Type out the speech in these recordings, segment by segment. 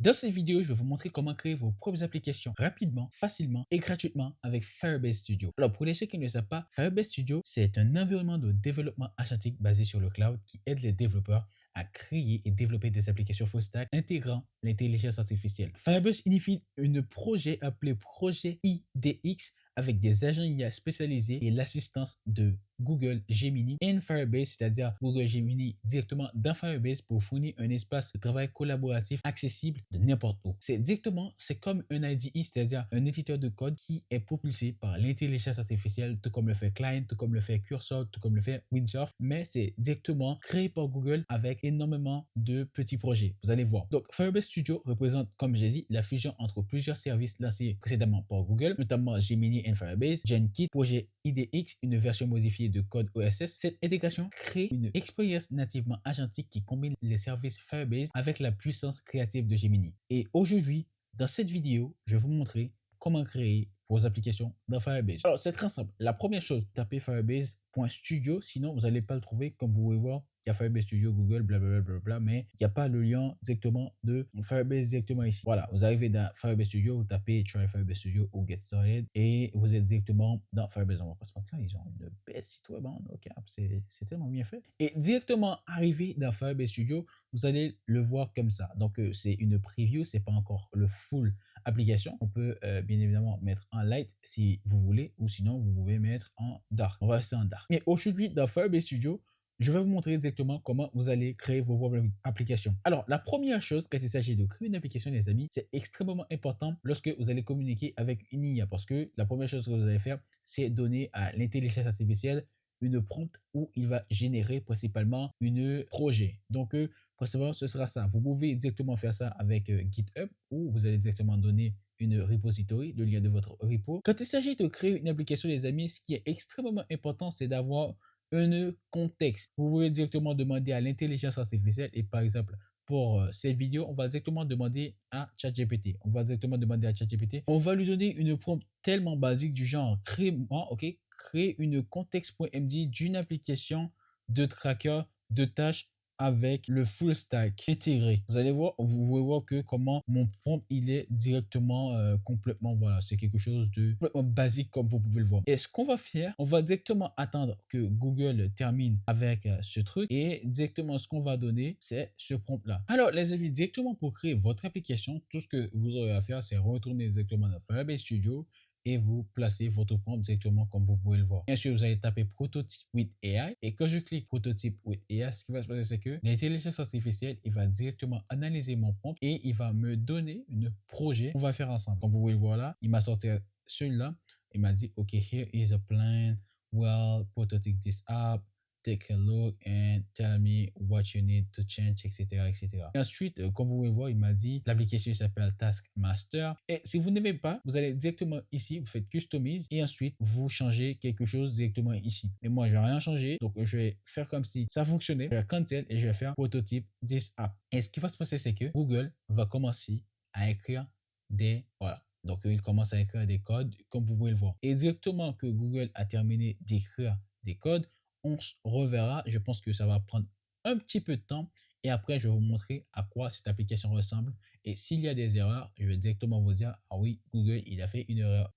Dans cette vidéo, je vais vous montrer comment créer vos propres applications rapidement, facilement et gratuitement avec Firebase Studio. Alors, pour les gens qui ne le savent pas, Firebase Studio, c'est un environnement de développement agentique basé sur le cloud qui aide les développeurs à créer et développer des applications full stack intégrant l'intelligence artificielle. Firebase unifie un projet appelé Projet IDX avec des agents IA spécialisés et l'assistance de Google Gemini in Firebase, c'est-à-dire Google Gemini directement dans Firebase pour fournir un espace de travail collaboratif accessible de n'importe où. C'est comme un IDE, c'est-à-dire un éditeur de code qui est propulsé par l'intelligence artificielle, tout comme le fait Client, tout comme le fait Cursor, tout comme le fait Windsurf, mais c'est directement créé par Google avec énormément de petits projets. Vous allez voir. Donc, Firebase Studio représente, comme j'ai dit, la fusion entre plusieurs services lancés précédemment par Google, notamment Gemini and Firebase, GenKit, Projet IDX, une version modifiée de code OSS. Cette intégration crée une expérience nativement agentique qui combine les services Firebase avec la puissance créative de Gemini. Et aujourd'hui, dans cette vidéo, je vais vous montrer comment créer vos applications dans Firebase. Alors, c'est très simple. La première chose, tapez firebase.studio, sinon vous n'allez pas le trouver. Comme vous pouvez voir, il y a Firebase Studio, Google, blablabla, mais il n'y a pas le lien directement de Firebase directement ici. Voilà, vous arrivez dans Firebase Studio, vous tapez Try Firebase Studio ou Get Started et vous êtes directement dans Firebase. On va pas se mentir, ils ont une belle site web, hein, donc c'est tellement bien fait. Et directement arrivé dans Firebase Studio, vous allez le voir comme ça. Donc, c'est une preview, c'est pas encore le full application. On peut bien évidemment mettre en light si vous voulez, ou sinon vous pouvez mettre en dark. On va rester en dark. Et aujourd'hui, dans Firebase Studio, je vais vous montrer directement comment vous allez créer vos propres applications. Alors, la première chose quand il s'agit de créer une application, les amis, c'est extrêmement important lorsque vous allez communiquer avec une IA parce que la première chose que vous allez faire, c'est donner à l'intelligence artificielle une prompt où il va générer principalement un projet. Donc, principalement, ce sera ça. Vous pouvez directement faire ça avec GitHub où vous allez directement donner une repository, le lien de votre repo. Quand il s'agit de créer une application, les amis, ce qui est extrêmement important, c'est d'avoir un contexte. Vous pouvez directement demander à l'intelligence artificielle et par exemple, pour cette vidéo, on va directement demander à ChatGPT. On va directement demander à ChatGPT. On va lui donner une prompt tellement basique du genre crée-moi, ok, créer une contexte.md d'une application de tracker de tâches avec le full stack intégré. Vous allez voir, vous pouvez voir que comment mon prompt il est directement complètement, voilà, c'est quelque chose de complètement basique comme vous pouvez le voir. Et ce qu'on va faire, on va directement attendre que Google termine avec ce truc et directement ce qu'on va donner, c'est ce prompt là. Alors les amis, directement pour créer votre application, tout ce que vous aurez à faire, c'est retourner directement dans Firebase Studio et vous placez votre prompt directement comme vous pouvez le voir. Bien sûr, vous allez taper prototype with AI et quand je clique prototype with AI, ce qui va se passer, c'est que l'intelligence artificielle, il va directement analyser mon prompt et il va me donner un projet qu'on va faire ensemble. Comme vous pouvez le voir là, il m'a sorti celui-là. Il m'a dit, OK, here is a plan. Well, prototype this app. Take a look and tell me what you need to change, etc., etc. Et ensuite, comme vous pouvez voir, il m'a dit l'application s'appelle Taskmaster. Et si vous n'avez pas, vous allez directement ici, vous faites Customize et ensuite vous changez quelque chose directement ici. Et moi, je vais rien changer. Donc, je vais faire comme si ça fonctionnait. Je vais cancel et je vais faire prototype this app. Et ce qui va se passer, c'est que Google va commencer à écrire des... Voilà. Donc, il commence à écrire des codes, comme vous pouvez le voir. Et directement que Google a terminé d'écrire des codes, on se reverra. Je pense que ça va prendre un petit peu de temps et après je vais vous montrer à quoi cette application ressemble et s'il y a des erreurs, je vais directement vous dire ah oui, Google il a fait une erreur.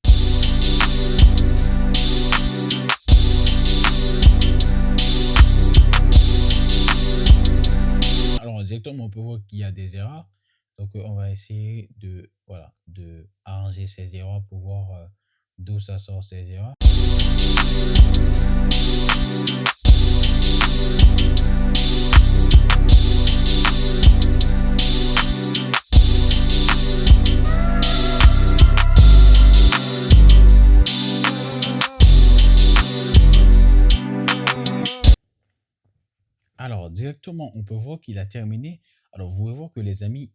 Alors directement on peut voir qu'il y a des erreurs, donc on va essayer de voilà de arranger ces erreurs pour voir d'où ça sort ces erreurs. Alors, directement, on peut voir qu'il a terminé. Alors, vous pouvez voir que les amis,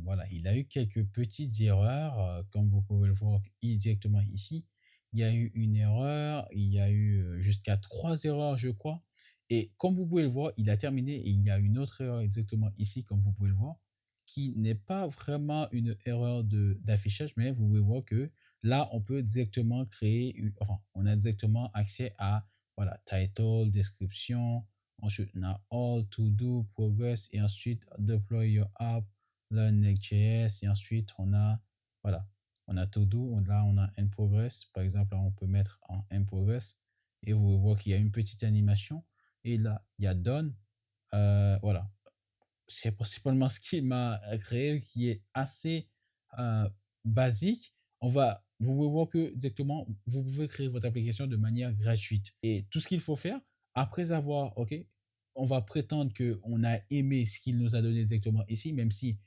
voilà, il a eu quelques petites erreurs. Comme vous pouvez le voir directement ici, il y a eu une erreur. Il y a eu jusqu'à 3 erreurs, je crois. Et comme vous pouvez le voir, il a terminé et il y a une autre erreur exactement ici, comme vous pouvez le voir, qui n'est pas vraiment une erreur d'affichage, mais vous pouvez voir que là, on peut directement créer, enfin, on a directement accès à, voilà, title, description. Ensuite, on a all to do, progress et ensuite deploy your app. là Next.js et ensuite on a, voilà, on a To Do, là on a In Progress. Par exemple, là, on peut mettre en In Progress et vous voyez qu'il y a une petite animation et là il y a Done. Voilà, c'est principalement ce qui m'a créé, qui est assez euh, basique. Vous pouvez voir que directement, vous pouvez créer votre application de manière gratuite. Et tout ce qu'il faut faire, après avoir, OK, on va prétendre qu'on a aimé ce qu'il nous a donné directement ici, même si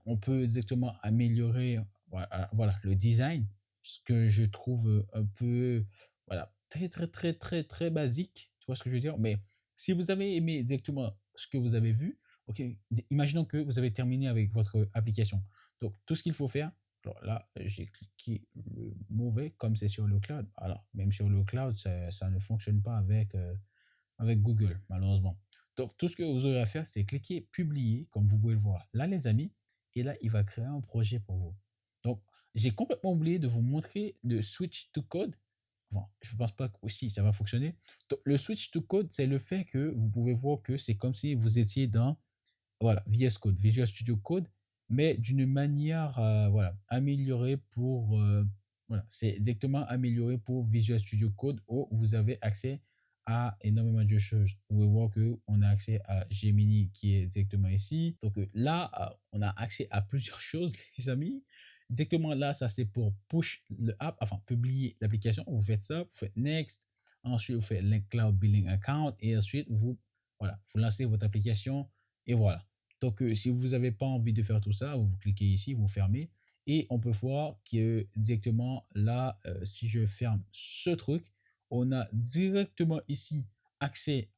on peut exactement améliorer, voilà, le design, ce que je trouve un peu, voilà, très, très, très, très, très basique. Tu vois ce que je veux dire? Mais si vous avez aimé exactement ce que vous avez vu, ok, imaginons que vous avez terminé avec votre application. Donc, tout ce qu'il faut faire, alors là, j'ai cliqué le mauvais, comme c'est sur le cloud. Alors, même sur le cloud, ça ne fonctionne pas avec Google, malheureusement. Donc, tout ce que vous aurez à faire, c'est cliquer publier, comme vous pouvez le voir là, les amis. Et là, il va créer un projet pour vous. Donc, j'ai complètement oublié de vous montrer le switch to code. Enfin, je ne pense pas que aussi ça va fonctionner. Donc, le switch to code, c'est le fait que vous pouvez voir que c'est comme si vous étiez dans, voilà, VS Code, Visual Studio Code, mais d'une manière, voilà, améliorée pour, voilà, c'est exactement amélioré pour Visual Studio Code où vous avez accès à énormément de choses. Vous pouvez voir qu'on a accès à Gemini qui est directement ici. Donc là, on a accès à plusieurs choses, les amis. Directement là, ça c'est pour push le app, enfin publier l'application. Vous faites ça, vous faites next. Ensuite, vous faites link cloud billing account et ensuite vous, voilà, vous lancez votre application et voilà. Donc, si vous n'avez pas envie de faire tout ça, vous cliquez ici, vous fermez. Et on peut voir que directement là, si je ferme ce truc, on a directement ici accès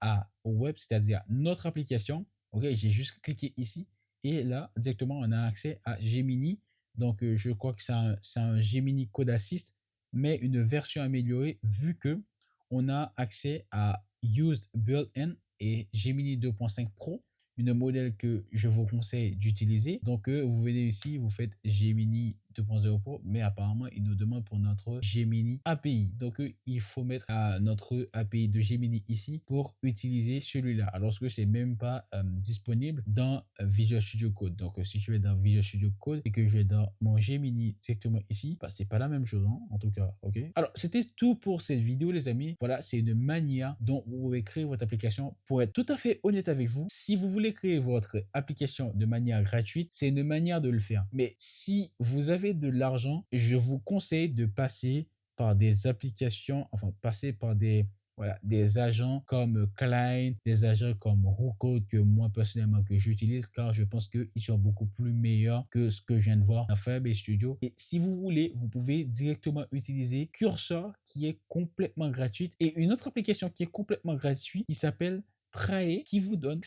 au web, c'est-à-dire notre application. Ok, j'ai juste cliqué ici. Et là, directement, on a accès à Gemini. Donc, je crois que c'est un Gemini Code Assist, mais une version améliorée vu que on a accès à Used Built-in et Gemini 2.5 Pro, une modèle que je vous conseille d'utiliser. Donc, vous venez ici, vous faites Gemini 2.0 Pro, mais apparemment, il nous demande pour notre Gemini API. Donc, il faut mettre notre API de Gemini ici pour utiliser celui-là, alors que c'est même pas disponible dans Visual Studio Code. Donc, si je vais dans Visual Studio Code et que je vais dans mon Gemini directement ici, bah, c'est pas la même chose, hein, en tout cas, ok? Alors, c'était tout pour cette vidéo, les amis. Voilà, c'est une manière dont vous pouvez créer votre application. Pour être tout à fait honnête avec vous, si vous voulez créer votre application de manière gratuite, c'est une manière de le faire. Mais si vous avez de l'argent, je vous conseille de passer par des applications, enfin, passer par des, voilà, des agents comme Klein, des agents comme Roucode que moi personnellement que j'utilise car je pense qu'ils sont beaucoup plus meilleurs que ce que je viens de voir dans Firebase Studio. Et si vous voulez, vous pouvez directement utiliser Cursor qui est complètement gratuite et une autre application qui est complètement gratuite qui s'appelle Trae qui vous donne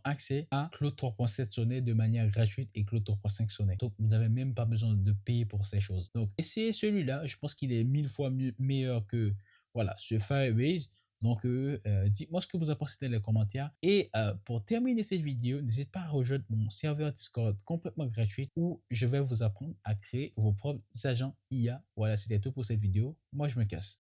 accès à Claude 3.7 Sonnet de manière gratuite et Claude 3.5 Sonnet. Donc, vous n'avez même pas besoin de payer pour ces choses. Donc, essayez celui-là. Je pense qu'il est 1000 fois meilleur que, voilà, ce Firebase. Donc, dites-moi ce que vous en pensez dans les commentaires. Et pour terminer cette vidéo, n'hésitez pas à rejoindre mon serveur Discord complètement gratuit où je vais vous apprendre à créer vos propres agents IA. Voilà, c'était tout pour cette vidéo. Moi, je me casse.